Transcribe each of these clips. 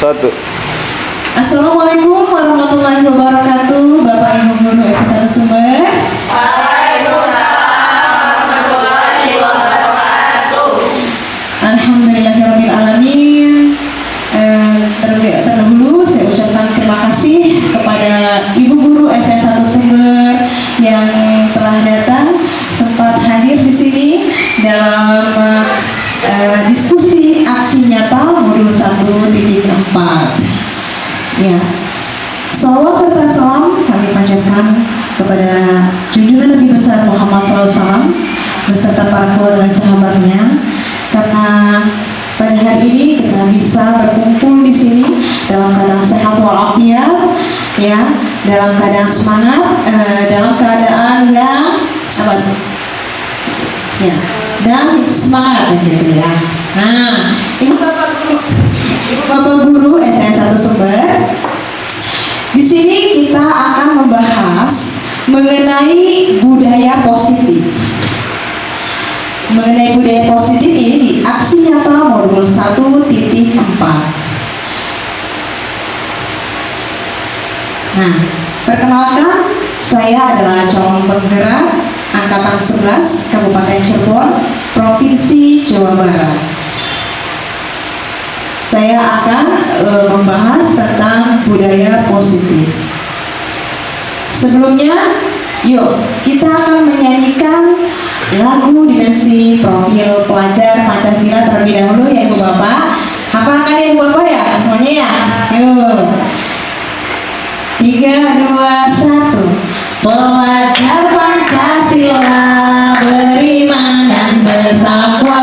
Satu. Assalamualaikum warahmatullahi wabarakatuh, Bapak Ibu Guru S1 Sumber. Waalaikumsalam warahmatullahi wabarakatuh. Alhamdulillahirrahmanirrahim. Terdahulu saya ucapkan terima kasih kepada Ibu Guru S1 Sumber yang telah datang sempat hadir di sini dalam diskusi aksi nyata modul 1.4. Ya, salawat serta salam kami panjatkan kepada junjungan Nabi besar Muhammad SAW beserta para keluarga dan sahabatnya, karena pada hari ini kita bisa berkumpul di sini dalam keadaan sehat walafiat, ya, dalam keadaan semangat, dalam keadaan yang apa? Ya, dan semangat gitu ya. Nah, Ibu Bapak Guru S1 Sumber, di sini kita akan membahas mengenai budaya positif. Mengenai budaya positif ini di aksi nyata modul 1.4. Nah, perkenalkan, saya adalah calon penggerak Angkatan 11 Kabupaten Cirebon, Provinsi Jawa Barat. Saya akan membahas tentang budaya positif. Sebelumnya, yuk kita akan menyanyikan lagu Dimensi Profil Pelajar Pancasila terlebih dahulu ya Ibu Bapak. Hafalkan ya Ibu Bapak ya semuanya ya. Yuk. 3, 2, 1. Pelajar Pancasila beriman dan bertakwa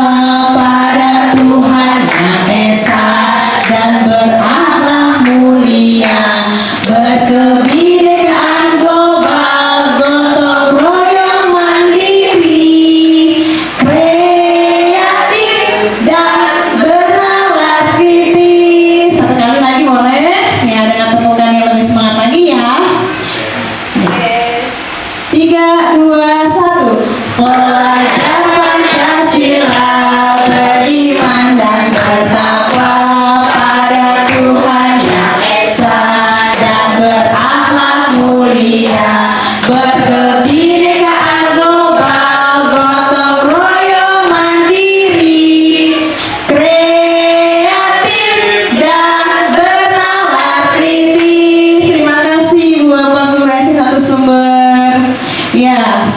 pada Tuhan Yang Esa dan berakhlak mulia, berkebinekaan global, gotong royong mandiri, kreatif dan bernalar kritis. Satu kali lagi boleh? Ya, dengan temukan yang lebih semangat lagi ya. 3, 2, 1. Pelajar Pancasila beriman dan bertakwa pada Tuhan Yang Esa dan berakhlak mulia, berkebinekaan global, gotong royong mandiri, kreatif dan bernalar kritis. Terima kasih Bu Bapak Guru S1 Sumber. Ya,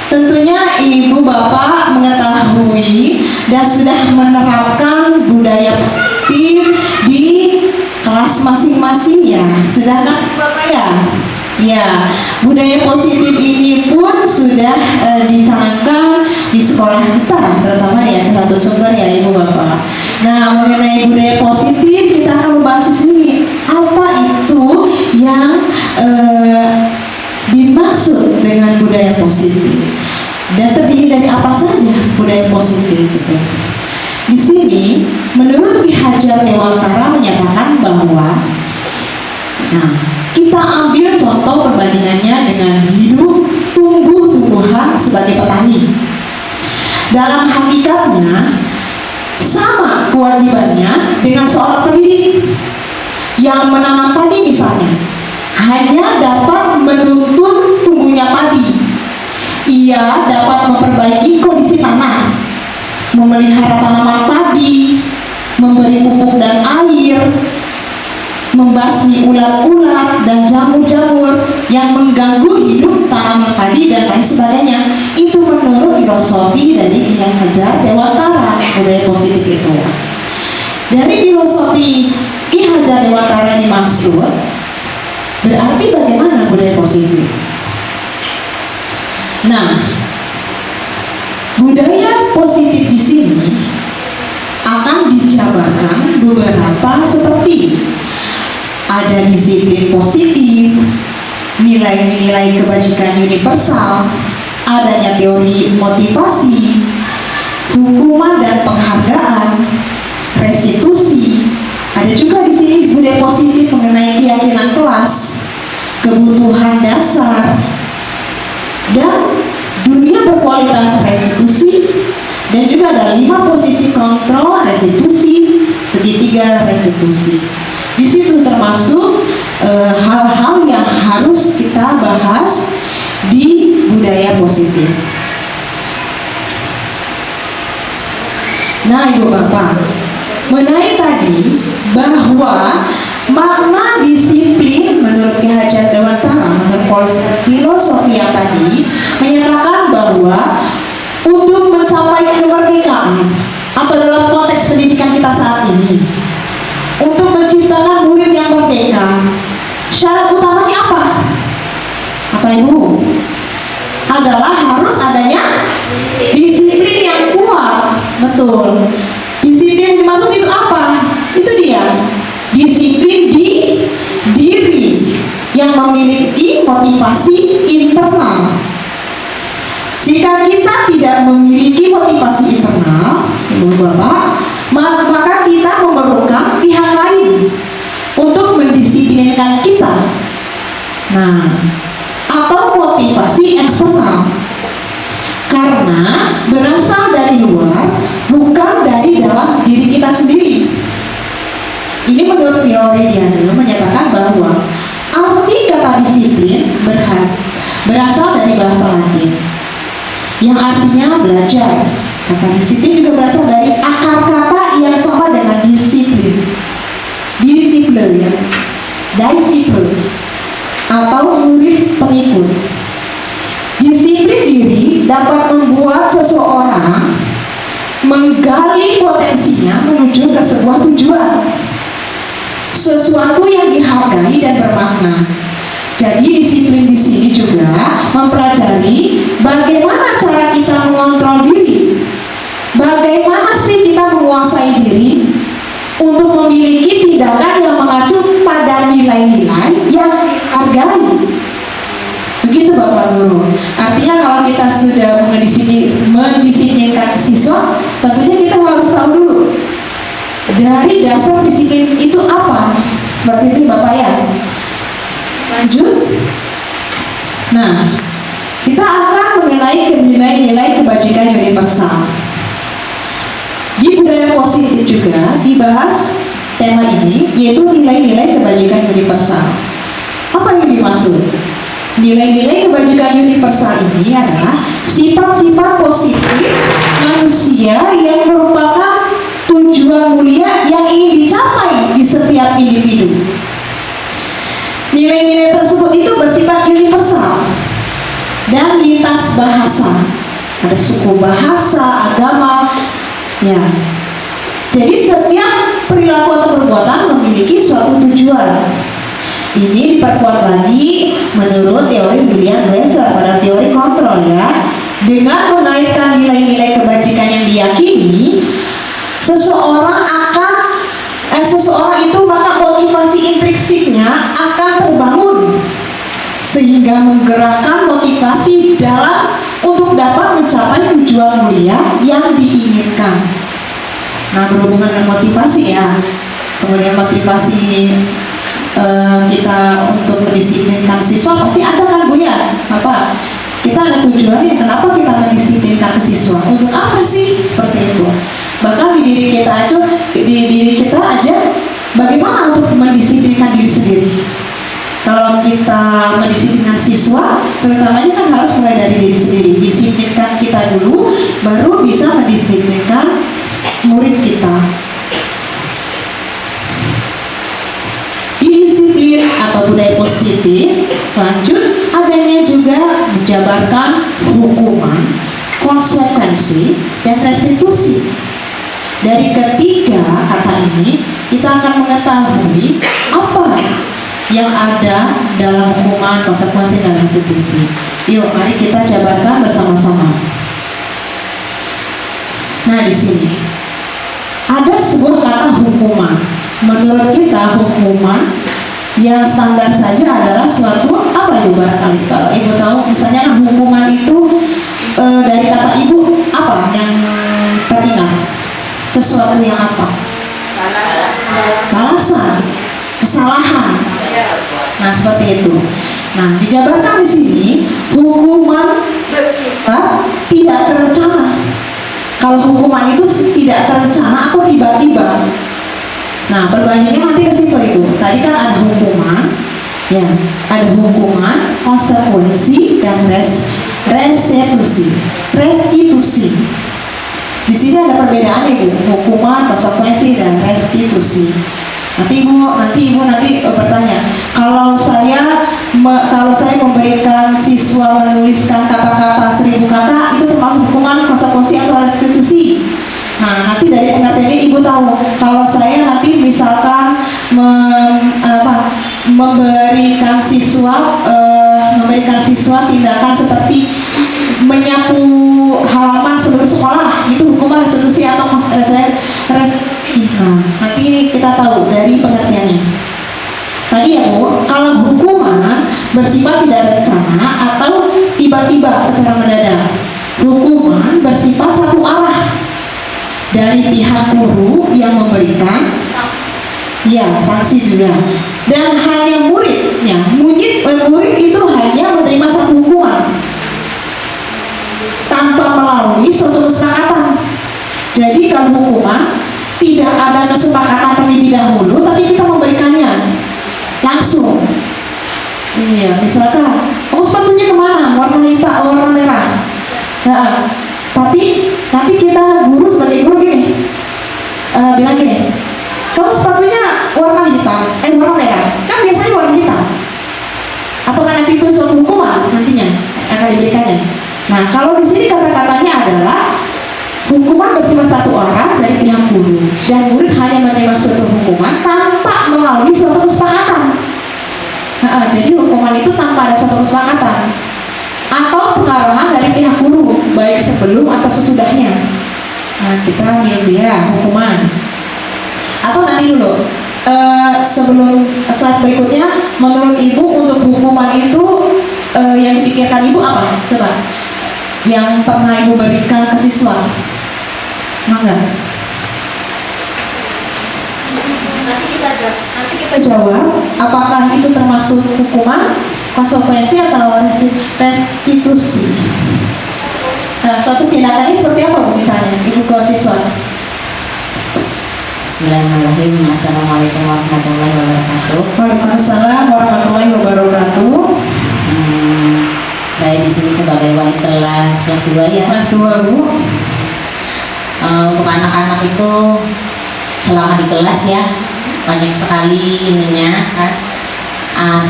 tentunya Ibu Bapak mengetahui dan sudah menerapkan budaya positif di kelas masing-masing ya. Sudah kan Bapak ya? Ya, budaya positif ini pun sudah dicanangkan di sekolah kita, terutama ya S1 Sumber ya Ibu Bapak. Nah, mengenai budaya positif kita akan membahas di sini apa itu yang dimaksud dengan budaya positif dan terdiri dari apa saja budaya positif itu. Di sini menurut Ki Hajar Dewantara menyatakan bahwa, nah, kita ambil contoh perbandingannya dengan hidup tumbuh-tumbuhan sebagai petani. Dalam hakikatnya sama kewajibannya dengan seorang pendidik yang menanam padi misalnya, hanya dapat menuntun tumbuhnya padi. Ia dapat memperbaiki kondisi tanah, memelihara tanaman padi, memberi pupuk dan air, membasmi ulat-ulat dan jamur-jamur yang mengganggu hidup tanaman padi dan lain sebagainya. Itu menurut filosofi dari Ki Hajar Dewantara, budaya positif itu. Dari filosofi Ki Hajar Dewantara dimaksud, berarti bagaimana budaya positif? Nah, budaya positif di sini akan dijabarkan beberapa seperti ada disiplin positif, nilai-nilai kebajikan universal, adanya teori motivasi, hukuman dan penghargaan, restitusi. Ada juga di sini budaya positif mengenai keyakinan kelas, kebutuhan dasar, dan dunia berkualitas restitusi, Dan juga ada 5 posisi kontrol restitusi, segitiga restitusi. Di situ termasuk hal-hal yang harus kita bahas di budaya positif. Nah, Ibu Bapak, mengenai tadi bahwa makna disiplin menurut Ki Hajar Dewantara, menurut filosofi yang tadi menyatakan bahwa untuk mencapai kemerdekaan atau dalam konteks pendidikan kita saat ini, untuk menciptakan murid yang merdeka, syarat utamanya apa? Apa Ibu? Adalah harus adanya disiplin yang kuat. Betul. Disiplin yang dimaksud itu apa? Itu dia. Disiplin di diri yang memiliki motivasi internal. Jika kita tidak memiliki motivasi internal, Ibu Bapak, maka kita memerlukan pihak lain untuk mendisiplinkan kita. Nah, atau motivasi eksternal, karena berasal dari luar, bukan dari dalam diri kita sendiri. Ini menurut teori Diane menyatakan bahwa arti kata disiplin berasal dari bahasa Latin yang artinya belajar. Kata disiplin juga berasal dari akar kata yang sama dengan disiplin. Disiplin ya, disiplin atau murid pengikut. Disiplin diri dapat membuat seseorang menggali potensinya menuju ke sebuah tujuan, sesuatu yang dihargai dan bermakna. Jadi disiplin di sini juga mempelajari bagaimana cara kita mengontrol diri, bagaimana sih kita menguasai diri untuk memiliki tindakan yang mengacu pada nilai-nilai yang dihargai. Begitu Bapak Guru. Artinya kalau kita sudah mendisiplinkan siswa, tentunya kita harus tahu dulu dari dasar disiplin itu apa. Seperti itu Bapak ya. Lanjut. Nah, kita akan mengenai nilai-nilai kebajikan universal. Di budaya positif juga dibahas tema ini, yaitu nilai-nilai kebajikan universal. Apa yang dimaksud? Nilai-nilai kebajikan universal ini adalah sifat-sifat positif manusia yang merupakan tujuan mulia yang ingin dicapai di setiap individu. Nilai-nilai tersebut itu bersifat universal dan lintas bahasa. Ada suku, bahasa, agama, ya. Jadi setiap perilaku atau perbuatan memiliki suatu tujuan. Ini diperkuat lagi menurut teori Julian Glaser pada teori kontrol ya. Dengan mengaitkan nilai-nilai kebajikan yang diyakini, seseorang itu maka motivasi intrinsiknya akan terbangun sehingga menggerakkan motivasi dalam untuk dapat mencapai tujuan mulia yang diinginkan. Nah, berhubungan dengan motivasi ya, kemudian motivasi kita untuk mendisiplinkan siswa pasti ada kan Bu ya? Apa? Kita ada tujuannya, kenapa kita mendisiplinkan siswa? Untuk apa sih? Seperti itu. Bahkan di diri kita aja bagaimana untuk mendisiplinkan diri sendiri. Kalau kita mendisiplinkan siswa, terutamanya kan harus mulai dari diri sendiri. Disiplinkan kita dulu, baru bisa mendisiplinkan murid kita. Disiplin atau budaya positif, lanjut adanya juga menjabarkan hukuman, konsekuensi, dan restitusi. Dari ketiga kata ini, kita akan mengetahui apa yang ada dalam hukuman, konsekuensi, dan restitusi. Yuk, mari kita jabarkan bersama-sama. Nah, di sini ada sebuah kata hukuman. Menurut kita hukuman yang standar saja adalah suatu apa Ibu barangkali? Kalau Ibu tahu misalnya hukuman itu dari kata Ibu apa yang teringat? Sesuatu yang apa? Balasan, kesalahan. Nah, seperti itu. Nah, dijabarkan di sini hukuman bersifat tidak terencana. Kalau hukuman itu tidak terencana atau tiba-tiba. Nah, perbandingannya nanti ke situ Ibu. Tadi kan ada hukuman, ya, ada hukuman, konsekuensi, dan restitusi. Di sini ada perbedaannya Ibu, hukuman, konsekuensi, dan restitusi. Nanti ibu bertanya, kalau saya memberikan siswa menuliskan kata-kata 1000 kata, itu termasuk hukuman, konsekuensi, atau restitusi? Nah, nanti dari pengertiannya ibu tahu. Kalau saya nanti misalkan memberikan siswa tindakan seperti menyapu halaman seluruh sekolah, itu hukuman, restitusi, atau restitusi. Nah, nanti ini kita tahu dari pengertiannya. Tadi ya Bu, kalau hukuman bersifat tidak rencana atau tiba-tiba secara mendadak. Hukuman bersifat satu arah dari pihak guru yang memberikan, ya, sanksi juga, dan hanya muridnya. Murid itu hanya menerima satu hukuman tanpa melalui suatu kesepakatan. Jadi kalau hukuman tidak ada kesepakatan terlebih dahulu, tapi kita memberikannya langsung. Iya, misalkan, oh sepatunya kemana? Warna hitam, warna merah. Nah, tapi nanti kita guru sebagai guru gini, bilang gini, kamu sepatunya warna hitam, warna merah. Kan biasanya warna hitam. Apakah nanti itu suatu hukuman nantinya akan diberikannya? Nah, kalau di sini kata-katanya adalah hukuman bersifat satu arah dari pihak guru dan murid hanya menerima suatu hukuman tanpa melalui suatu kesepakatan. Jadi hukuman itu tanpa ada suatu kesepakatan atau pengarahan dari pihak guru, baik sebelum atau sesudahnya. Nah, kita ambil dia hukuman. Atau nanti dulu, sebelum slide berikutnya, menurut ibu untuk hukuman itu yang dipikirkan ibu apa? Coba, yang pernah ibu berikan ke siswa. Enggak? Nanti kita jawab apakah itu termasuk hukuman, konsekuensi, atau restitusi. Nah, suatu tindakan ini seperti apa Bu misalnya ibu ke siswa? Bismillahirrahmanirrahim. Assalamualaikum warahmatullahi wabarakatuh. Waalaikumsalam warahmatullahi wabarakatuh. Saya di sini sebagai wali kelas 2 ya. Kelas 2 Bu. Untuk anak-anak itu selama di kelas ya banyak sekali ininya kan,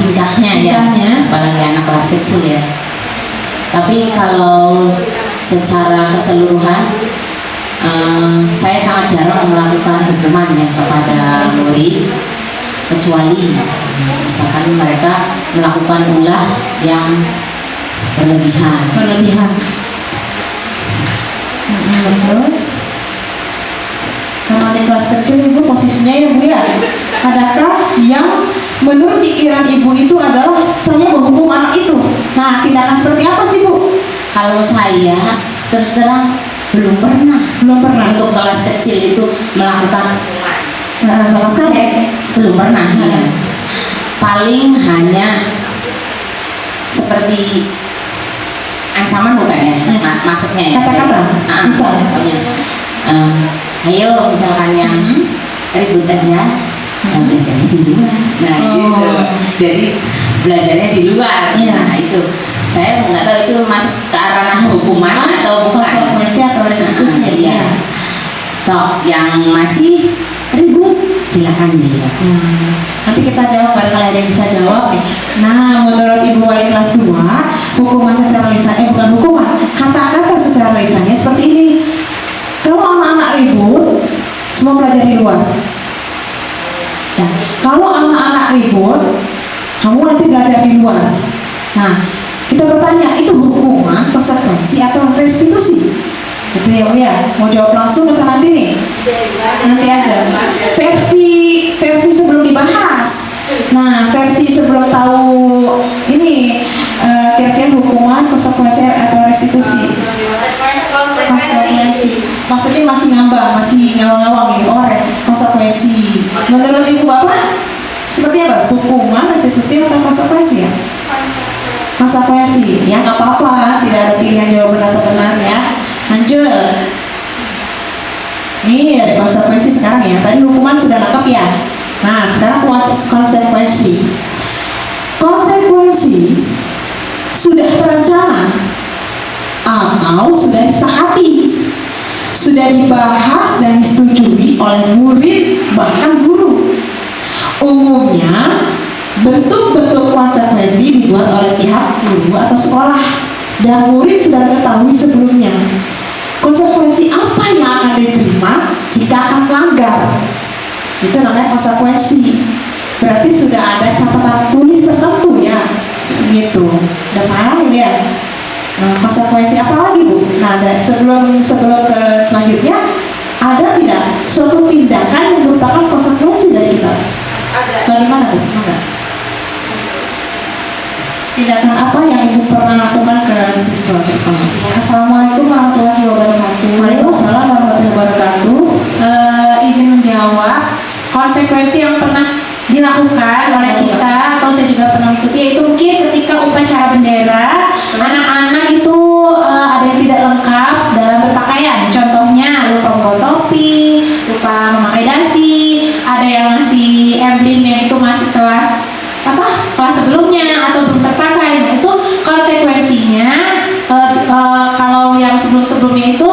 tingkahnya ya, apalagi anak kelas kecil ya. Tapi kalau secara keseluruhan saya sangat jarang melakukan hukuman ya kepada murid, kecuali misalkan mereka melakukan ulah yang berlebihan. Betul. Kalau di kelas kecil ibu posisinya ya Bu ya, adakah yang menurut pikiran ibu itu adalah saya menghukum anak itu? Nah, tindakan seperti apa sih Bu? Kalau saya terus terang belum pernah untuk kelas kecil itu melakukan sama sekali belum pernah ya. Paling hanya seperti ancaman bukan ya, maksudnya ya, kata-kata misal pokoknya ayo misalkan yang ribut aja, belajarnya di luar. Nah gitu, jadi belajarnya di luar. Nah itu saya nggak tahu itu masuk ke arah hukuman atau bukan, konsekuensi atau restitusi. Ya. So yang masih ribut silakan dilihat. Nanti kita jawab, barangkali ada yang bisa jawab nih. Nah, menurut ibu wali kelas 2, hukuman secara lisannya bukan hukuman, kata-kata secara lisannya seperti ini. Kalau anak-anak ribut, semua belajar di luar. Ya, kalau anak-anak ribut, kamu nanti belajar di luar. Nah, kita bertanya, itu hukuman, konsekuensi, atau restitusi? Gitu ya Bu ya, mau jawab langsung atau nanti nih? Nanti aja. Versi sebelum dibahas. Nah, versi sebelum tahu ini kira-kira hukuman, konsekuensi, atau restitusi? Konsekuensi. Maksudnya masih ngawang-ngawang ini orang konsekuensi. Menurut ibu bapak seperti apa? Hukuman, restitusi, atau konsekuensi ya? Konsekuensi. Ya nggak apa-apa, tidak ada pilihan jawaban atau benar ya. Lanjut. dari konsekuensi sekarang ya. Tadi hukuman sudah lengkap ya. Nah, sekarang konsekuensi. Konsekuensi sudah terencana atau sudah disepakati, sudah dibahas dan disetujui oleh murid bahkan guru. Umumnya bentuk-bentuk konsekuensi dibuat oleh pihak guru atau sekolah dan murid sudah mengetahui sebelumnya. Konsekuensi apa yang akan diterima jika akan melanggar? Itu namanya konsekuensi. Berarti sudah ada catatan tulis tertentu ya, gitu. Udah paham ya? Nah, konsekuensi apa lagi Bu? Nah, sebelum ke selanjutnya, ada tidak suatu tindakan yang merupakan konsekuensi dari kita? Ada. Bagaimana Bu? Enggak. Tindakan apa yang Ibu pernah lakukan ke siswa terutama? Ya, Assalamualaikum warahmatullahi wabarakatuh. Waalaikumsalam warahmatullahi wabarakatuh. Izin menjawab, konsekuensi yang pernah dilakukan oleh kita atau saya juga pernah mengikuti, yaitu mungkin ketika upacara bendera, anak-anak itu ada yang tidak lengkap dalam berpakaian. Contohnya lupa membawa topi, lupa memakai dasi, ada yang masih emblem yang itu masih kelas sebelumnya atau belum terpakai. Nah, itu konsekuensinya kalau yang sebelum-sebelumnya itu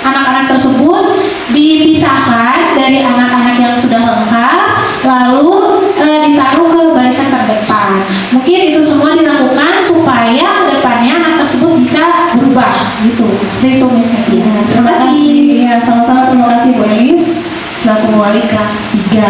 anak-anak tersebut dipisahkan dari anak-anak yang sudah lengkap, lalu ditaruh ke barisan terdepan. Mungkin itu semua dilakukan supaya depannya anak tersebut bisa berubah gitu. Seperti itu Miss Katia. Terima kasih. Ya, sama-sama terima kasih Bu Elis selaku wali kelas 3.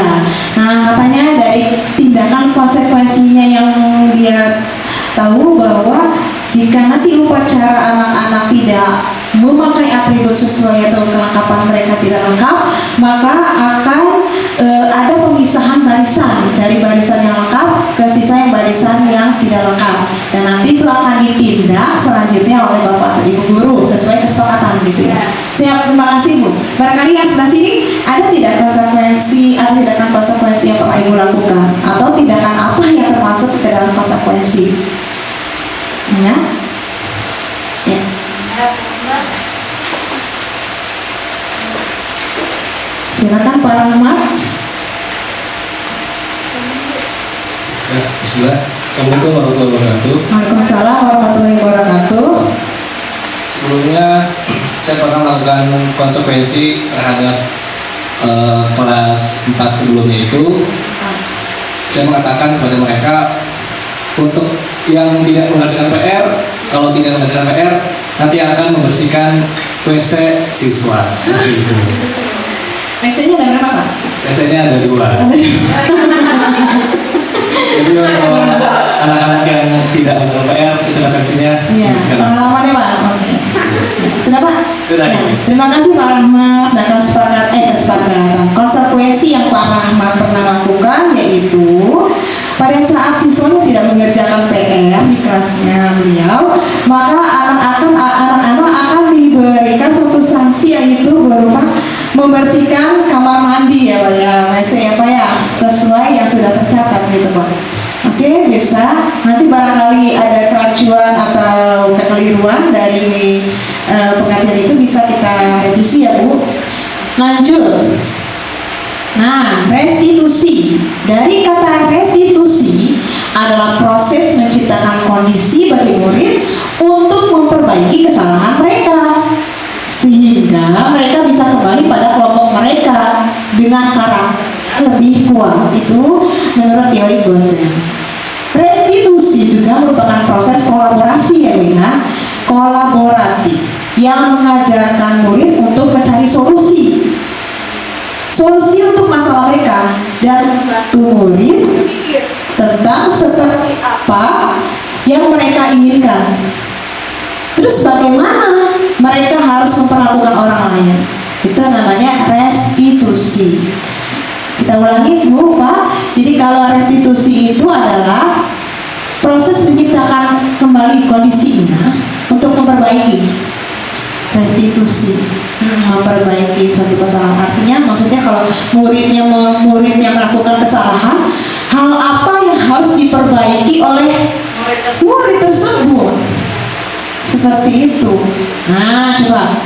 Nah, katanya dari tindakan konsekuensinya yang dia tahu bahwa jika nanti upacara anak-anak tidak memakai atribut sesuai atau kelengkapan mereka tidak lengkap, maka akan ada pemisahan barisan dari barisan yang lengkap ke sisa yang barisan yang tidak lengkap, dan nanti itu akan ditindak selanjutnya oleh Bapak atau Ibu guru sesuai kesepakatan gitu ya. Siap, terima kasih Bu. Barangkali yang sebelah sini ada tidak konsekuensi atau tindakan konsekuensi yang pernah Ibu lakukan, atau tindakan apa yang termasuk ke dalam konsekuensi? Ya. Ya. Silakan Pak Rahmat. Ya, bismillah. Assalamualaikum warahmatullahi wabarakatuh. Waalaikumsalam warahmatullahi wabarakatuh. Sebelumnya saya pernah melakukan konsekuensi terhadap kelas 4 sebelumnya itu. Saya mengatakan kepada mereka untuk yang tidak mengerjakan PR, kalau tidak mengerjakan PR nanti akan membersihkan WC siswa seperti itu. WC-nya ada berapa Pak? WC-nya ada 2. Jadi untuk anak-anak yang tidak mengerjakan PR itu sanksinya Iya, membersihkan WC. pengalamannya Pak. Oke. Sudah Pak? Sudah. Ya. Terima kasih Pak Rahmat dan kesepakatan. Konsekuensi yang Pak Rahmat pernah lakukan yaitu pada saat siswanya tidak mengerjakan PR di kelasnya beliau, maka anak-anak akan diberikan suatu sanksi, yaitu berupa membersihkan kamar mandi ya Pak ya, WC ya Pak ya, sesuai yang sudah tercatat gitu Pak. Oke, bisa. Nanti barangkali ada keracuan atau kekeliruan dari pengertian itu bisa kita revisi ya Bu. Lanjut. Nah, restitusi. Dari kata restitusi adalah proses menciptakan kondisi bagi murid untuk memperbaiki kesalahan mereka, sehingga mereka bisa kembali pada kelompok mereka dengan karakter lebih kuat. Itu menurut teori Gosen. Restitusi juga merupakan proses kolaborasi ya Wina, kolaboratif yang mengajarkan murid untuk mencari solusi untuk masalah mereka dan murid tentang seperti apa yang mereka inginkan. Terus bagaimana mereka harus memperlakukan orang lain. Itu namanya restitusi. Kita ulangi Bu, Pak. Jadi kalau restitusi itu adalah proses menciptakan kembali kondisinya untuk memperbaiki. Restitusi, memperbaiki suatu kesalahan. Artinya maksudnya kalau muridnya melakukan kesalahan, hal apa yang harus diperbaiki oleh murid tersebut, seperti itu. Nah, coba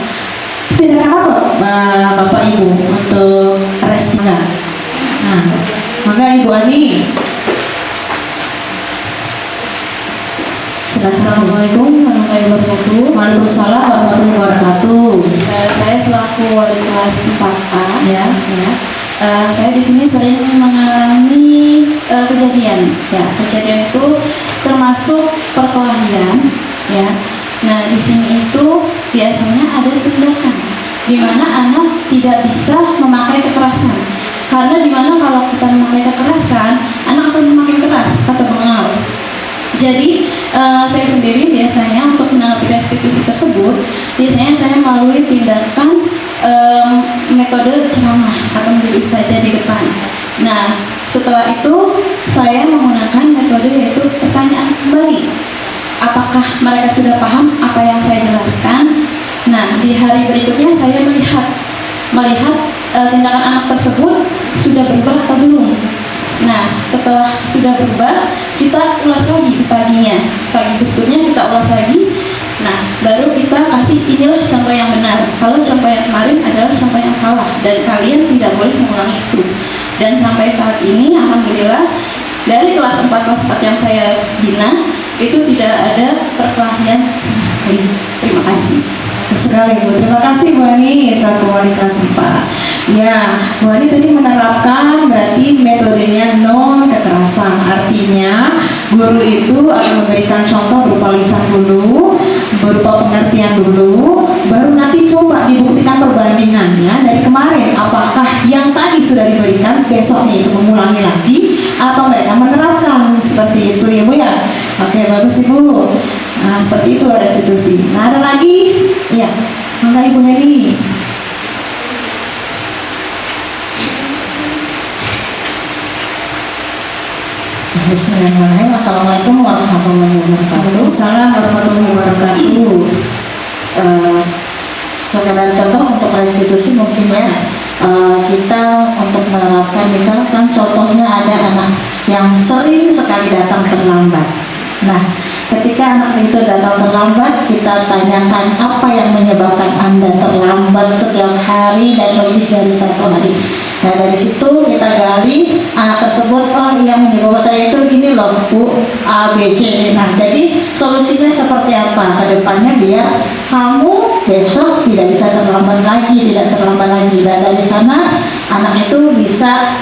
tindakan apa Bapak Ibu untuk resti? Nah, maka Ibu Ani. Assalamualaikum warahmatullahi wabarakatuh. Waalaikumsalam warahmatullahi wabarakatuh. Saya selaku wali kelas 4A Ya. saya di sini sering mengalami kejadian itu termasuk perkelahian ya. Nah di sini itu biasanya ada tindakan di mana anak tidak bisa memakai kekerasan, karena di mana kalau kita memakai kekerasan anak akan memakai keras atau mengaul. Jadi saya sendiri biasanya untuk menanggapi restitusi tersebut biasanya saya melalui tindakan metode ceramah atau menjadi ustazah di depan. Nah setelah itu saya menggunakan metode yaitu pertanyaan kembali, apakah mereka sudah paham apa yang saya jelaskan. Nah di hari berikutnya saya melihat tindakan anak tersebut sudah berubah atau belum. Nah setelah sudah berubah kita ulas lagi di paginya, pagi berikutnya kita ulas lagi. Nah baru kita kasih inilah contoh yang benar, kalau contoh yang kemarin adalah contoh yang salah dan kalian tidak boleh mengulangi itu. Dan sampai saat ini alhamdulillah dari kelas 4 yang saya bina itu tidak ada perkelahian sama sekali. Terima kasih. Sekali Bu, terima kasih Bu Ani selaku wali kelas 4. Ya, Bu Ani tadi menerapkan berarti metodenya non kekerasan. Artinya guru itu akan memberikan contoh berupa lisan dulu, berupa pengertian dulu, baru nanti coba dibuktikan perbandingannya dari kemarin, apakah yang tadi sudah diberikan besoknya itu mengulangi lagi atau mereka menerapkan seperti itu ya Bu ya. Oke, bagus Ibu. Nah seperti itu restitusi. Nah ada lagi? Ya, maka Ibu Heri. Bismillahirrahmanirrahim. Assalamualaikum warahmatullahi wabarakatuh. Waalaikumsalam warahmatullahi wabarakatuh. Sekedar contoh untuk restitusi mungkin ya, kita untuk menerapkan misalkan contohnya ada anak yang sering sekali datang terlambat. Nah ketika anak itu datang terlambat, kita tanyakan apa yang menyebabkan Anda terlambat setiap hari dan lebih dari 1 hari. Nah dari situ kita gali anak tersebut, oh yang menyebabkan saya itu gini loh Bu, A, B, C. Nah jadi solusinya seperti apa ke depannya biar kamu besok tidak bisa terlambat lagi, tidak terlambat lagi. Dan dari sana anak itu bisa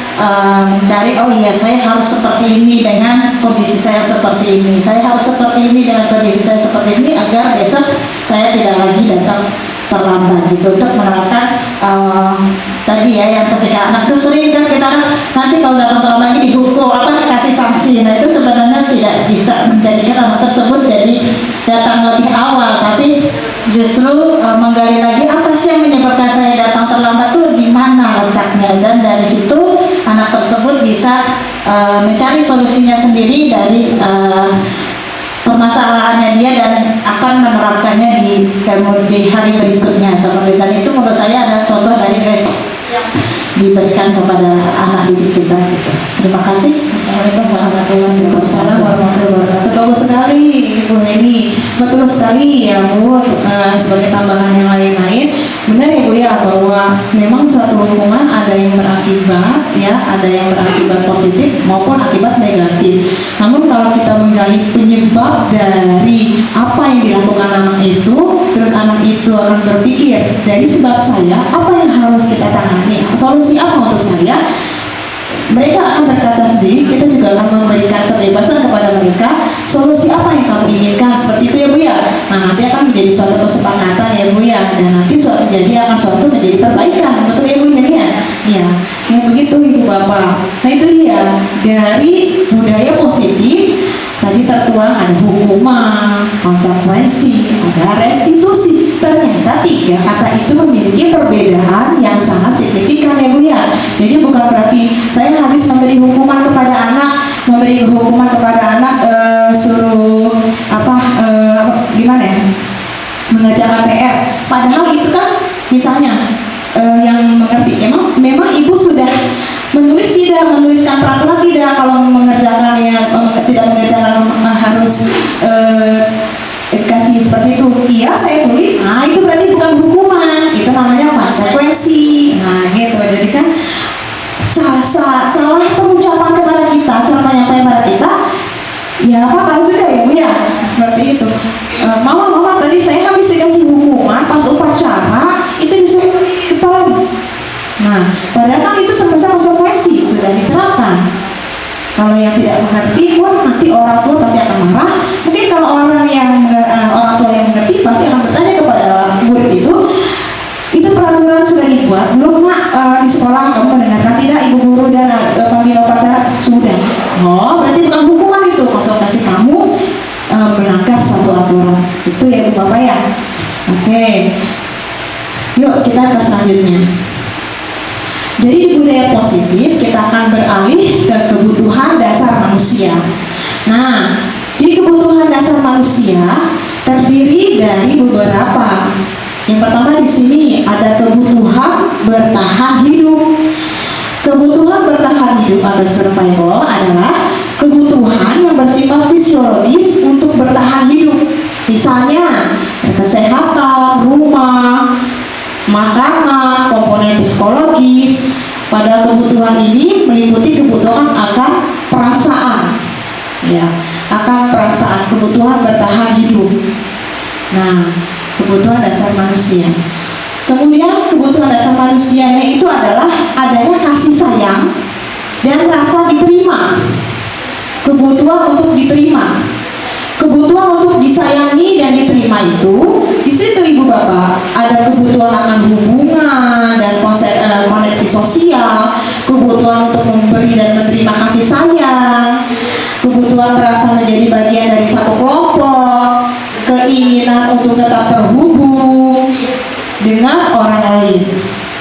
mencari, oh iya saya harus seperti ini dengan kondisi saya seperti ini, saya harus seperti ini dengan kondisi saya seperti ini agar besok saya tidak lagi datang terlambat gitu. Untuk menerapkan tadi ya yang ketika anak itu sering kan kita nanti kalau datang terlambat lagi dihukum apa dikasih sanksi. Nah itu sebenarnya tidak bisa menjadikan anak tersebut jadi datang lebih awal, tapi justru menggali lagi apa sih yang menyebabkan saya datang terlambat tuh di mana letaknya, dan dari situ anak tersebut bisa mencari solusinya sendiri dari permasalahannya dia dan akan menerapkannya di hari berikutnya seperti tadi. Itu menurut saya ada contoh dari resiko yang diberikan kepada anak didik kita gitu. Terima kasih. Assalamualaikum warahmatullahi wabarakatuh. Bagus sekali Ibu Heni, betul sekali ya Bu. Sebagai tambahan yang lain-lain, benar ya Bu ya, bahwa memang suatu hukuman ada yang berakibat ya, ada yang berakibat positif maupun akibat negatif. Namun kalau kita menggali penyebab dari apa yang dilakukan anak itu, terus anak itu akan berpikir dari sebab saya apa yang harus kita tangani, solusi apa untuk saya, mereka akan berkaca sendiri. Kita juga akan memberikan kebebasan kepada mereka, solusi apa yang kamu inginkan, seperti itu ya Bu ya. Nah nanti akan menjadi suatu kesepakatan ya Bu ya, dan nanti suatu menjadi perbaikan, betul ya Bu ya. Ya kayak begitu Ibu Bapak. Nah itu dia dari budaya positif. Tadi tertuang ada hukuman, konsekuensi, ada restitusi. Ternyata 3 kata itu memiliki perbedaan yang sangat signifikan ya Bu ya. Jadi bukan berarti saya habis memberi hukuman kepada anak, suruh gimana ya, mengerjakan PR. Padahal itu kan misalnya yang mengerti memang ibu sudah menuliskan peraturan tidak, kalau mengerjakan tidak mengerjakan harus kasih seperti itu. Iya saya tulis, nah itu berarti bukan hukuman, itu namanya orang tua pasti akan marah. Mungkin kalau orang tua yang mengerti pasti akan bertanya kepada murid itu peraturan sudah dibuat belum nak, di sekolah kamu mendengarkan tidak ibu guru dan pembina upacara? Sudah. Oh, berarti bukan hukuman itu, konsultasi kamu melanggar suatu aturan. Itu ya ibu bapak ya. Oke, yuk kita ke selanjutnya. Dari budaya positif kita akan beralih ke kebutuhan dasar manusia. Nah, di kebutuhan dasar manusia terdiri dari beberapa. Yang pertama di sini ada kebutuhan bertahan hidup. Kebutuhan bertahan hidup atau survival adalah kebutuhan yang bersifat fisiologis untuk bertahan hidup. Misalnya kesehatan, rumah, makanan, komponen psikologis. Pada kebutuhan ini meliputi kebutuhan akan perasaan, ya, akan perasaan, kebutuhan bertahan hidup. Nah, kebutuhan dasar manusia. Kemudian kebutuhan dasar manusianya itu adalah adanya kasih sayang dan rasa diterima. Kebutuhan untuk diterima, kebutuhan untuk disayangi dan diterima itu di situ ibu bapak ada kebutuhan akan hubungan dan koneksi sosial, kebutuhan untuk memberi dan menerima kasih sayang, kebutuhan merasa menjadi bagian dari satu kelompok, keinginan untuk tetap terhubung dengan orang lain.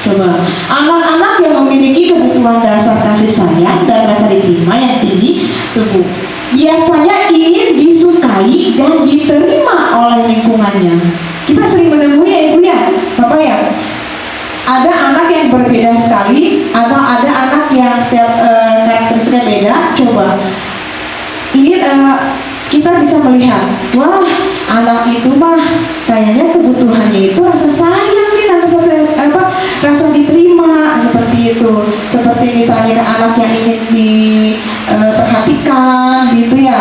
Coba, anak-anak yang memiliki kebutuhan dasar kasih sayang dan rasa diterima yang tinggi tubuh biasanya ingin disukai dan diterima oleh lingkungannya. Kita sering menemui ya ibu ya, bapak ya, ada anak yang berbeda sekali atau ada anak yang setiap karakteristiknya beda. Coba, ini kita bisa melihat, wah anak itu mah kayaknya kebutuhannya itu rasa sayang nih, rasa diterima seperti itu. Seperti misalnya anak yang ingin diperhatikan gitu ya.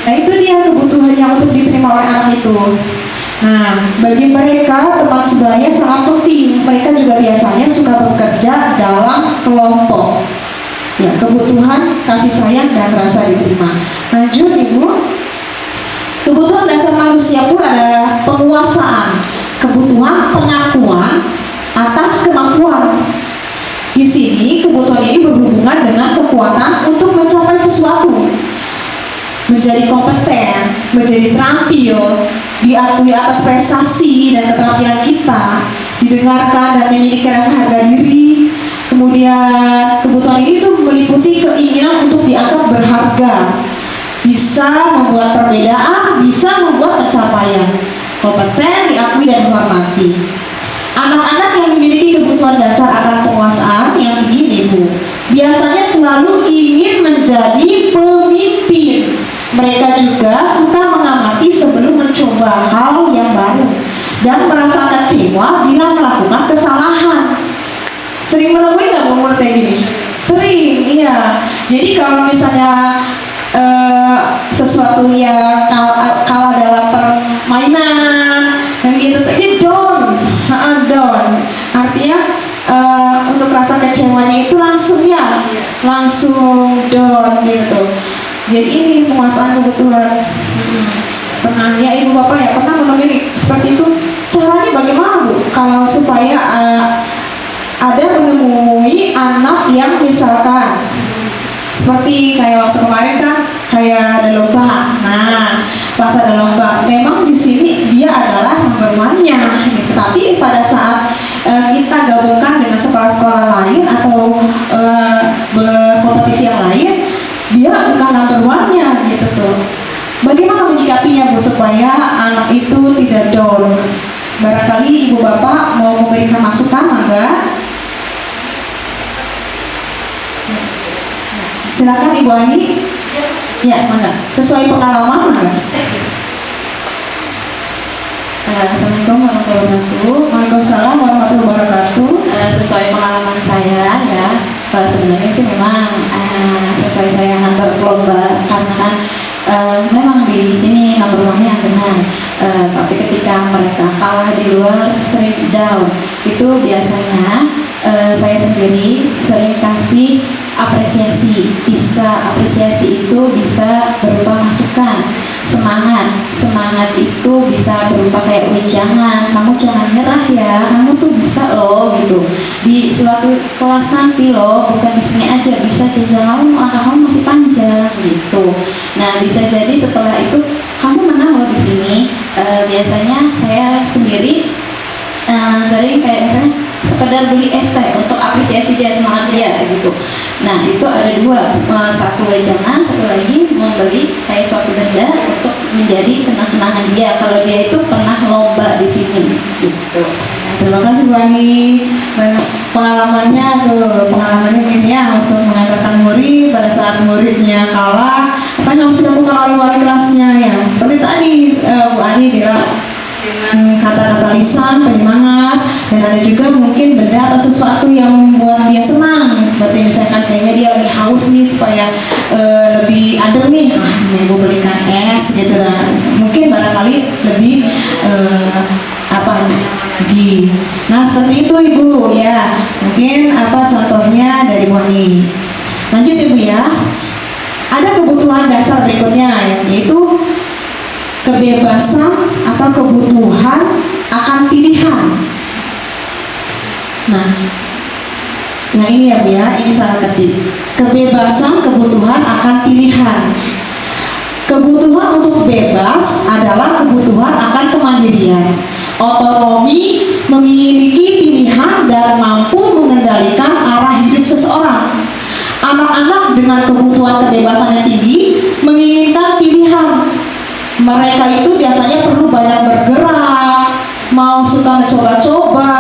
Nah itu dia kebutuhannya untuk diterima oleh anak itu. Nah bagi mereka teman sebaya sangat penting. Mereka juga biasanya suka bekerja dalam kelompok. Ya, kebutuhan kasih sayang dan rasa diterima. Lanjut ibu. Kebutuhan dasar manusia pun adalah penguasaan, kebutuhan pengakuan atas kemampuan. Di sini kebutuhan ini berhubungan dengan kekuatan untuk mencapai sesuatu, menjadi kompeten, menjadi terampil, diakui atas prestasi dan keterampilan kita, didengarkan dan memiliki rasa harga diri. Kemudian kebutuhan ini tuh meliputi keinginan untuk dianggap berharga, bisa membuat perbedaan, bisa membuat pencapaian, kompeten, diakui dan dihormati. Anak-anak yang memiliki kebutuhan dasar akan penguasaan yang tinggi ibu biasanya selalu ingin menjadi pemimpin. Mereka juga suka mengamati sebelum mencoba hal yang baru dan merasa kecewa bila melakukan kesalahan. Sering menemui nggak umur kayak gini? Sering, iya. Jadi kalau misalnya sesuatu yang kalah dalam permainan yang gitu saja down, artinya untuk rasa kecewanya itu langsung down gitu. Jadi ini penguasaan kebutuhan. Pernah ya ibu bapak ya pernah menemui seperti itu? Caranya bagaimana bu? Kalau supaya ada menemui anak yang misalkan seperti kayak waktu kemarin kan kayak ada lomba. Nah, pas ada lomba, memang di sini dia adalah number one-nya gitu. Tapi pada saat kita gabungkan dengan sekolah-sekolah lain atau berkompetisi yang lain, dia bukan number one-nya gitu tuh. Bagaimana menyikapinya bu supaya anak itu tidak down? Barangkali ibu bapak mau memberikan masukan, mangga. Silakan Ibu Ani. Ya, mangga. Sesuai pengalaman, mangga. Assalamualaikum warahmatullahi wabarakatuh. Waalaikumsalam warahmatullahi wabarakatuh. Sesuai pengalaman saya ya, sebenarnya sih memang sesuai saya antar lomba karena kan memang di sini number one-nya yang benar. Tapi ketika mereka kalah di luar sering down, itu biasanya saya sendiri sering kasih apresiasi. Apresiasi itu bisa berupa masukan, semangat itu bisa berupa kayak jangan, kamu jangan nyerah ya, kamu tuh bisa loh gitu. Di suatu kelas nanti loh, bukan di sini aja, bisa jenjang kamu, langkah kamu masih panjang gitu. Nah, bisa jadi setelah itu kamu menang loh di sini. Biasanya saya sendiri sering kayak misalnya sekedar beli es teh untuk apresiasi dia, semangat dia gitu. Nah, itu ada dua, satu wejangan, satu lagi membeli kayak suatu benda untuk menjadi kenang-kenangan dia kalau dia itu pernah lomba di sini gitu. Terima kasih Bu Ani, banyak pengalamannya ini ya untuk mengantarkan murid pada saat muridnya kalah, apa yang harus dilakukan oleh wali kelasnya ya. Seperti tadi Bu Ani bilang dengan kata-kata lisan, penyemangat, dan ada juga mungkin benda atau sesuatu yang membuat dia senang, seperti misalkan kayaknya dia lagi haus nih supaya lebih adem nih, ibu belikan es gitu lah. Mungkin barangkali lebih nah seperti itu Ibu ya, mungkin contohnya dari Bu Ani. Lanjut Ibu ya, ada kebutuhan dasar berikutnya yaitu kebebasan atau kebutuhan akan pilihan. Nah ini ya Bu ya, ini salah ketik. Kebebasan, kebutuhan akan pilihan. Kebutuhan untuk bebas adalah kebutuhan akan kemandirian, otonomi, memiliki pilihan dan mampu mengendalikan arah hidup seseorang. Anak-anak dengan kebutuhan kebebasan yang tinggi menginginkan pilihan. Mereka itu biasanya perlu banyak bergerak, mau suka mencoba-coba,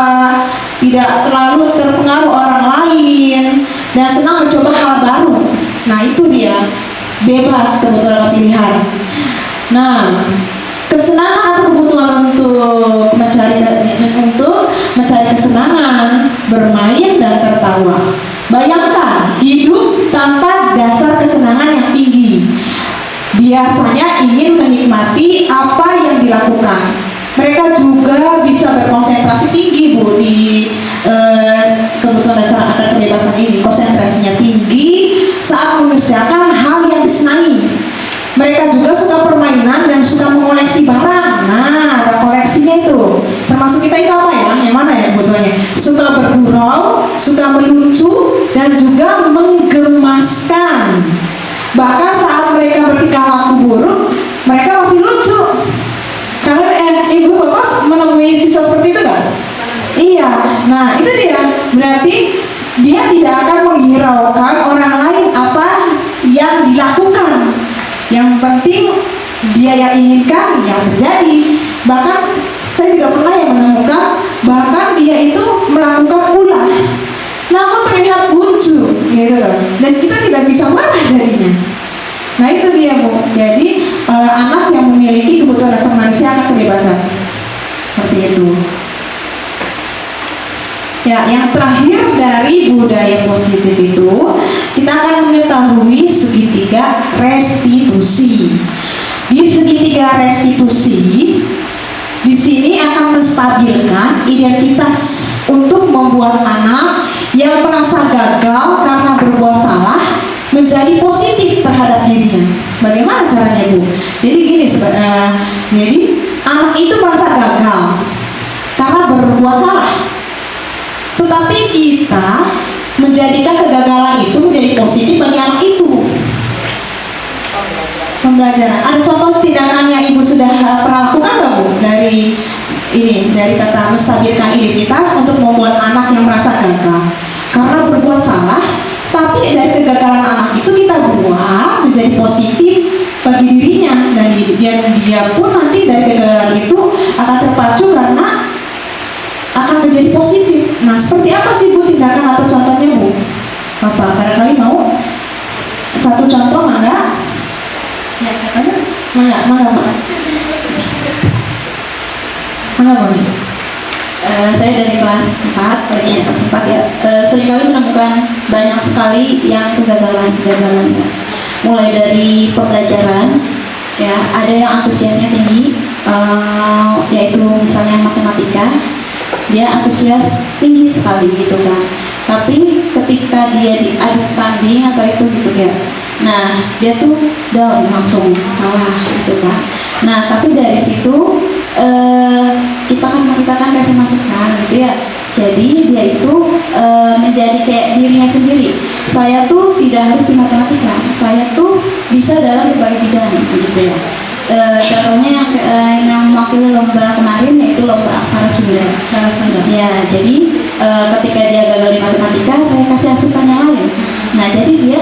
tidak terlalu terpengaruh orang lain, dan senang mencoba hal baru. Nah itu dia, bebas kebutuhan pilihan. Nah, kesenangan atau kebutuhan untuk mencari kesenangan, bermain dan tertawa. Bayangkan hidup tanpa dasar kesenangan yang tinggi. Biasanya ingin menikmati apa yang dilakukan. Mereka juga bisa berkonsentrasi tinggi Bu di kebutuhan dasar akan kebebasan ini. Konsentrasinya tinggi saat mengerjakan hal yang disenangi. Mereka juga suka permainan dan suka mengoleksi barang. Nah, ada koleksinya itu. Termasuk kita itu apa ya? Yang mana ya kebutuhannya? Suka bergurau, suka melucu, dan juga menggemaskan. Bahkan saat mereka bertingkah laku buruk, mereka masih lucu. Karena ibu bapak menemui siswa seperti itu kan? Iya. Nah itu dia. Berarti dia tidak akan menghiraukan orang lain apa yang dilakukan. Yang penting dia yang inginkan yang terjadi. Bahkan saya juga pernah yang menemukan bahkan dia itu melakukan ulah, namun terlihat lucu gitu loh. Dan kita tidak bisa marah jadinya. Nah itu dia Bu. Jadi anak yang memiliki kebutuhan dasar manusia akan kebebasan. Seperti itu. Ya, yang terakhir dari budaya positif itu kita akan mengetahui segitiga restitusi. Di segitiga restitusi di sini akan menstabilkan identitas untuk membuat anak yang merasa gagal karena berbuat salah menjadi positif terhadap dirinya. Bagaimana caranya Bu? Jadi gini, jadi anak itu merasa gagal karena berbuat salah, tetapi kita menjadikan kegagalan itu menjadi positif bagi anak itu. Pembelajaran. Ada contoh tindakan yang Ibu sudah pernah lakukan nggak Bu? Dari kata menstabilkan identitas untuk membuat anak yang merasa gagal karena berbuat salah, tapi dari kegagalan anak itu kita buat menjadi positif bagi dirinya, dan dia pun nanti dari kegagalan itu akan terpacu karena akan menjadi positif. Nah seperti apa sih Bu tindakan atau contohnya Bu? Bapak barangkali mau satu contoh mangga? Ya, mangga. Saya dari kelas 4, kelas 4 ya, seringkali menemukan banyak sekali yang kegagalan ya. Mulai dari pembelajaran ya, ada yang antusiasnya tinggi, yaitu misalnya matematika, dia antusias tinggi sekali gitu kan. Tapi ketika dia diadu tanding atau itu gitu ya. Nah, dia tuh down, langsung kalah gitu kan. Nah, tapi dari situ kita kan kasih masukan gitu ya. Jadi dia itu menjadi kayak dirinya sendiri. Saya tuh tidak harus di matematika, saya tuh bisa dalam berbagai bidang gitu ya. Contohnya yang mewakili lomba kemarin yaitu lomba aksara Sunda. Ya, jadi ketika dia gagal di matematika, saya kasih asupan yang lain. Nah, jadi dia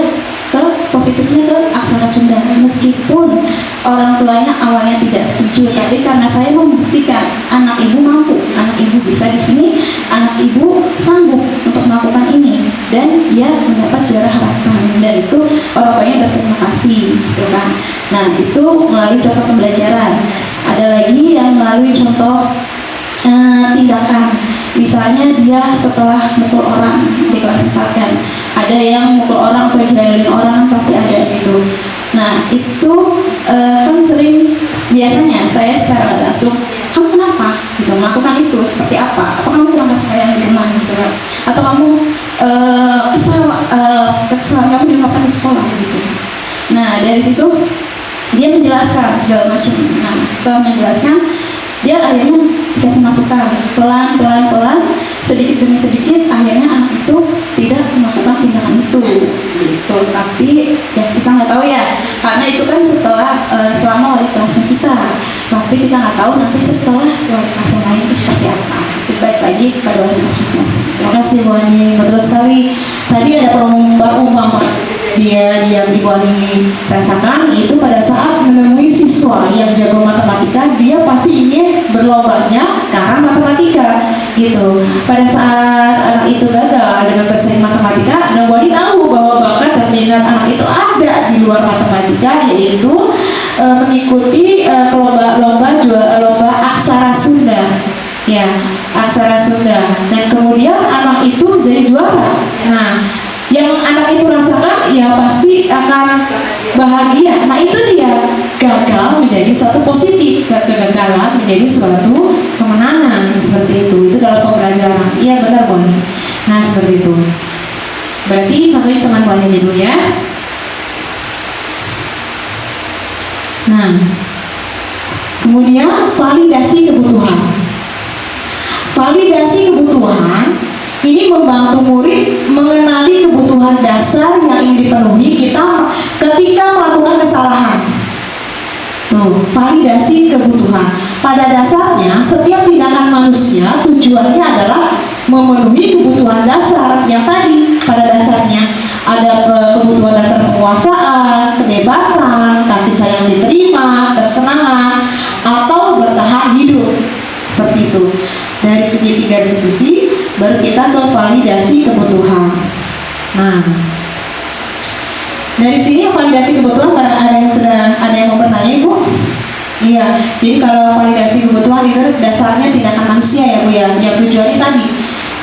positifnya ke aksara Sunda, meskipun orang tuanya awalnya tidak setuju, tapi karena saya membuktikan anak ibu mampu, anak ibu bisa di sini, anak ibu sanggup untuk melakukan ini, dan dia mendapat juara harapan, dan itu orang tuanya berterima kasih, gitu kan. Nah, itu melalui contoh pembelajaran. Ada lagi yang melalui contoh tindakan. Misalnya dia setelah mukul orang di kelas 4 kan, ada yang mukul orang atau jelalin orang, pasti ada gitu. Nah, itu kan sering biasanya saya secara nggak langsung, kamu kenapa gitu melakukan itu, seperti apa kamu kurang kasih sayang di rumah gitu kan, atau kamu kesal kamu diungkapkan di sekolah gitu. Nah, dari situ dia menjelaskan segala macam. Nah, setelah menjelaskan, dia akhirnya dikasih masukan pelan, sedikit demi sedikit, akhirnya anak itu tidak melakukan tindakan itu gitu. Tapi ya kita nggak tahu ya, karena itu kan setelah selama wali kelasnya kita, tapi kita nggak tahu nanti setelah wali kelas yang lain itu seperti apa. Itu baik lagi kepada wali kelas masing-masing. Terima kasih Bu Ani, betul sekali. Tadi ada perumpamaan dia yang Ibu Ani rasakan, itu pada saat menemui siswa yang jago matematika, dia pasti ingin berlombanya ke arah matematika gitu. Pada saat anak itu gagal dengan bersaing matematika, nobody tahu bahwa bakat dan minat anak itu ada di luar matematika, yaitu mengikuti lomba aksara Sunda. Ya, aksara Sunda, dan kemudian anak itu jadi juara. Nah, yang anak itu rasakan ya pasti akan bahagia. Nah, itu dia, gagal menjadi suatu positif, kegagalan menjadi suatu kemenangan, seperti itu. Itu dalam pembelajaran. Iya, benar Bu. Nah, seperti itu. Berarti contohnya cuma Bu Ani dulu ya. Nah, kemudian validasi kebutuhan. Validasi kebutuhan ini membantu murid mengenali kebutuhan dasar yang ingin dipenuhi kita ketika melakukan kesalahan. Tuh, validasi kebutuhan. Pada dasarnya, setiap tindakan manusia tujuannya adalah memenuhi kebutuhan dasar yang tadi. Pada dasarnya ada kebutuhan dasar penguasaan, kebebasan, kasih sayang diterima, kesenangan, atau bertahan hidup. Seperti itu. Dari segi 3 institusi, baru kita ke validasi kebutuhan. Nah, dari sini validasi kebutuhan, ada yang mau bertanya Ibu? Iya, jadi kalau validasi kebutuhan itu dasarnya tindakan manusia ya Bu ya, yang tujuannya tadi.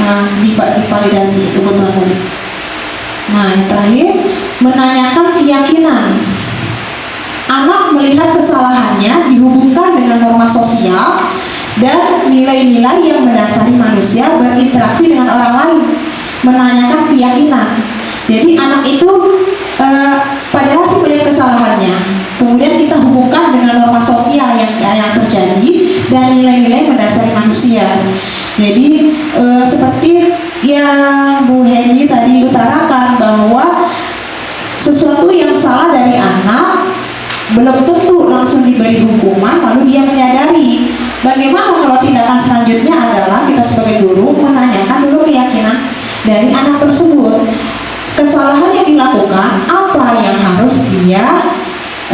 Nah, di validasi kebutuhan tadi. Nah, yang terakhir, menanyakan keyakinan. Anak melihat kesalahannya dihubungkan dengan norma sosial dan nilai-nilai yang mendasari manusia berinteraksi dengan orang lain. Menanyakan keyakinan. Jadi anak itu padahal sih melihat kesalahannya, kemudian kita hubungkan dengan norma sosial yang terjadi dan nilai-nilai mendasari manusia. Jadi seperti yang Bu Heni tadi utarakan, bahwa sesuatu yang salah dari anak belum tentu langsung diberi hukuman lalu dia menyadari. Bagaimana kalau tindakan selanjutnya adalah kita sebagai guru menanyakan dulu keyakinan dari anak tersebut. Kesalahan yang dilakukan, apa yang harus dia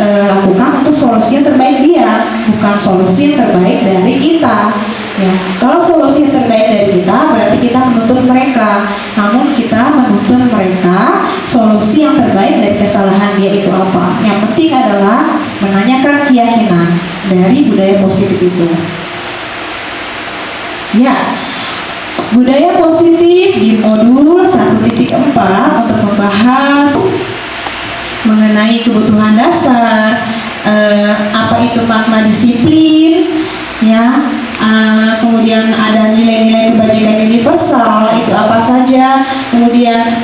lakukan untuk solusi yang terbaik dia, bukan solusi yang terbaik dari kita. Ya, kalau solusi yang terbaik dari kita berarti kita menuntut mereka, namun kita menuntut mereka solusi yang terbaik dari kesalahan dia itu apa. Yang penting adalah menanyakan keyakinan dari budaya positif itu. Ya, budaya positif di modul 1.4 untuk membahas mengenai kebutuhan dasar, apa itu makna disiplin, ya, kemudian ada nilai-nilai kebajikan universal, itu apa saja, kemudian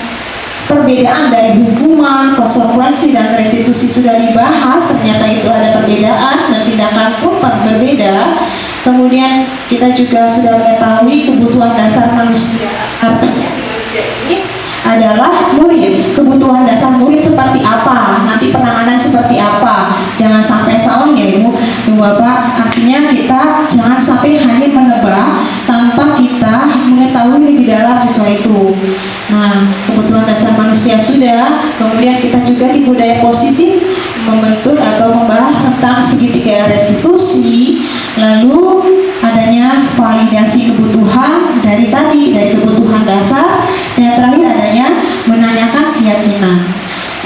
perbedaan dari hukuman, konsekuensi, dan restitusi sudah dibahas. Ternyata itu ada perbedaan dan tindakan pun berbeda. Kemudian kita juga sudah mengetahui kebutuhan dasar manusia. Artinya manusia ini adalah murid. Kebutuhan dasar murid seperti apa? Nanti penanganan seperti apa? Jangan sampai salah ya Ibu Bapak. Artinya kita jangan sampai hanya menebak tanpa kita mengetahui lebih dalam siswa itu. Nah, kebutuhan dasar manusia sudah. Kemudian kita juga di budaya positif membentuk atau membahas tentang segitiga restitusi. Lalu adanya validasi kebutuhan dari kebutuhan dasar, dan terakhir adanya menanyakan keyakinan.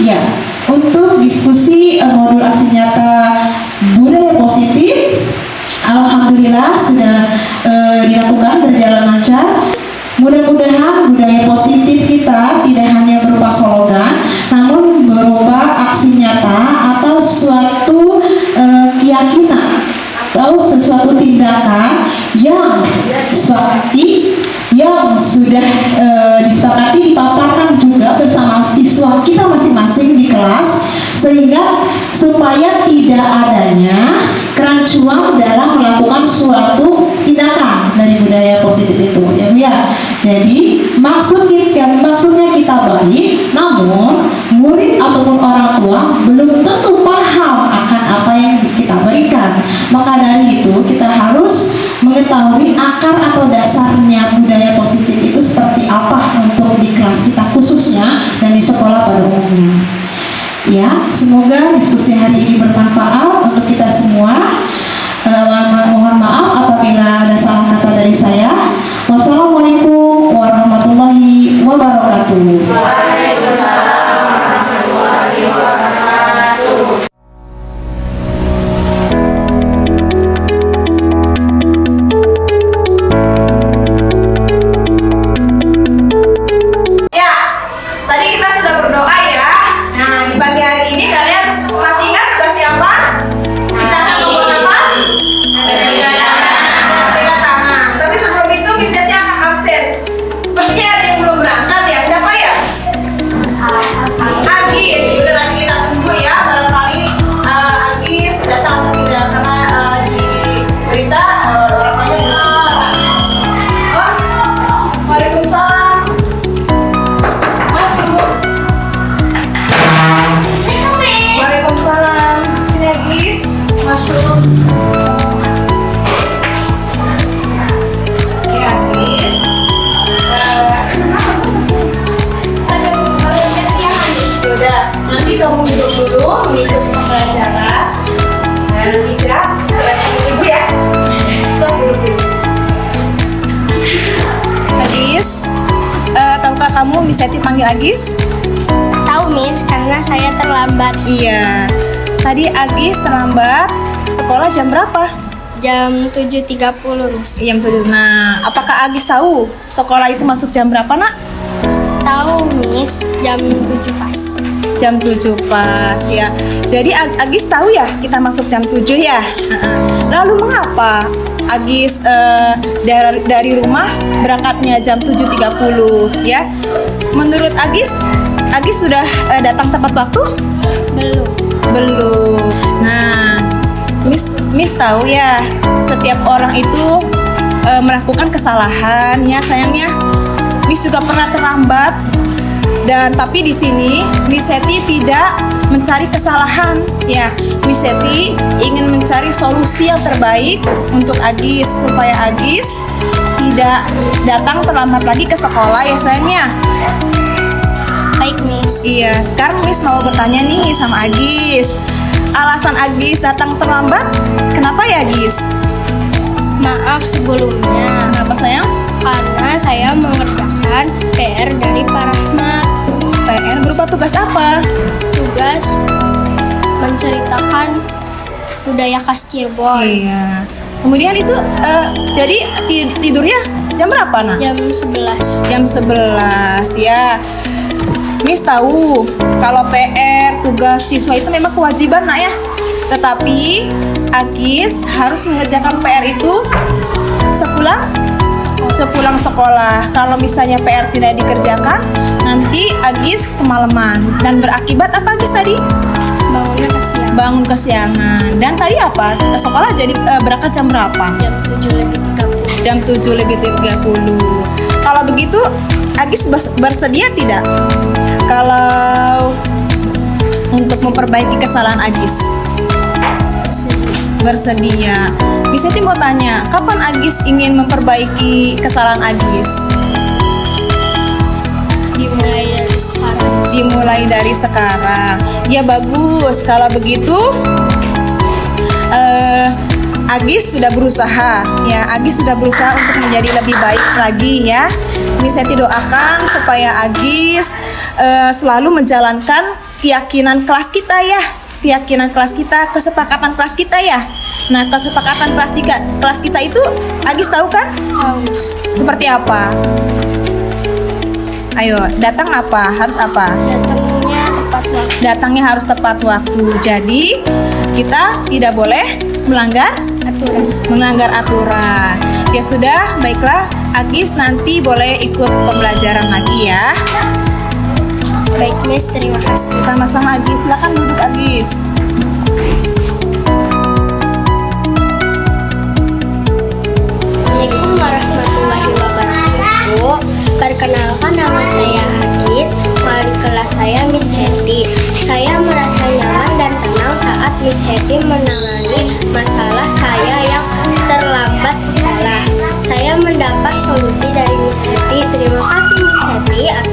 Ya, untuk diskusi modul aksi nyata budaya positif, alhamdulillah sudah dilakukan berjalan lancar. Mudah-mudahan budaya positif kita tidak hanya berupa slogan, namun berupa aksi nyata atau suatu keyakinan atau sesuatu tindakan yang sudah disepakati dipaparkan juga bersama siswa kita masing-masing di kelas, sehingga supaya tidak adanya kerancuan dalam melakukan suatu tindakan dari budaya positif itu ya Bu ya. Jadi maksudnya kita baik, namun murid ataupun orang tua belum tentu paham akan apa yang kita berikan. Maka dari itu kita harus mengetahui akar atau dasarnya budaya positif itu seperti apa untuk di kelas kita khususnya dan di sekolah pada umumnya. Ya, semoga diskusi hari ini bermanfaat untuk kita semua. Mohon maaf apabila ada salah kata dari saya. Wassalamualaikum warahmatullahi wabarakatuh. Waalaikumsalam warahmatullahi wabarakatuh. Ya, tadi kita sudah berdoa ya. Nah, di pagi hari ini kalian masih ingat tugasnya apa? Kita akan membuat apa? Pegang tangan. Tapi sebelum itu misalnya akan absen. Sepertinya ada yang belum berangkat ya. Siapa ya? Agis. Udah nanti kita tunggu ya. Barangkali Agis datang atau tidak, karena di berita orang banyak belum datang. Oh, Waalaikumsalam. Masuk. Waalaikumsalam. Sini Agis. Masuk. Ya Agis. Sudah. Nanti kamu duduk dulu mengikuti pembelajaran. Dan istirahat. Ibu ya. Stop dulu. Agis, tahukah kamu Miss Eti panggil Agis? Tahu Miss, karena saya terlambat Iya. Tadi Agis terlambat. Sekolah jam berapa? jam 7.30 Miss. Jam 7. Nah, apakah Agis tahu sekolah itu masuk jam berapa, Nak? Tahu Miss, jam 7 pas. Jam 7 pas ya. Jadi Agis tahu ya kita masuk jam 7 ya. Lalu mengapa Agis dari rumah berangkatnya jam 7.30 ya? Menurut Agis sudah datang tepat waktu? Belum. Nah, Miss tahu ya, setiap orang itu melakukan kesalahan ya sayangnya. Miss juga pernah terlambat, dan tapi di sini Miss Eti tidak mencari kesalahan ya. Miss Eti ingin mencari solusi yang terbaik untuk Agis supaya Agis tidak datang terlambat lagi ke sekolah ya sayangnya. Baik Miss. Iya, sekarang Miss mau bertanya nih sama Agis. Alasan Agis datang terlambat, kenapa ya Agis? Maaf sebelumnya, Kenapa sayang? karena saya mengerjakan PR dari Pak Rahmat. PR berupa tugas apa? Tugas menceritakan budaya khas Cirebon. Iya. Kemudian itu jadi tidurnya jam berapa nak? Jam 11. Jam 11 ya. Miss tahu kalau PR tugas siswa itu memang kewajiban nak ya. Tetapi Agis harus mengerjakan PR itu sepulang sekolah. Kalau misalnya PR tidak dikerjakan, nanti Agis kemalaman dan berakibat apa Agis tadi? Bangunnya kesiangan. Bangun kesiangan. Dan tadi apa? Sekolah jadi berangkat jam berapa? Jam 7 lebih 30. Jam 7:30. Kalau begitu Agis bersedia tidak? Kalau untuk memperbaiki kesalahan Agis? Bersedia. Bisa mau tanya, kapan Agis ingin memperbaiki kesalahan Agis? Dimulai dari sekarang. Dimulai dari sekarang. Ya bagus. Kalau begitu, Agis sudah berusaha. Ya, Agis sudah berusaha untuk menjadi lebih baik lagi ya. Ini saya doakan supaya Agis selalu menjalankan keyakinan kelas kita ya. Keyakinan kelas kita, kesepakatan kelas kita ya. Nah, kesepakatan kelas kita itu Agis tahu kan? Harus. Seperti apa? Ayo, datang apa? Harus apa? Datangnya tepat waktu. Datangnya harus tepat waktu. Jadi, kita tidak boleh melanggar aturan. Ya sudah, baiklah. Agis nanti boleh ikut pembelajaran lagi ya. Baik Miss, terima kasih. Sama-sama Agis, silakan duduk Agis. Assalamualaikum warahmatullahi wabarakatuh. Perkenalkan, nama saya Agis, wali kelas saya Miss Hetty. Saya merasa nyaman dan tenang saat Miss Hetty menangani masalah saya yang terlambat sekolah. Saya mendapat solusi dari Miss Hetty. Terima kasih Miss Hetty atas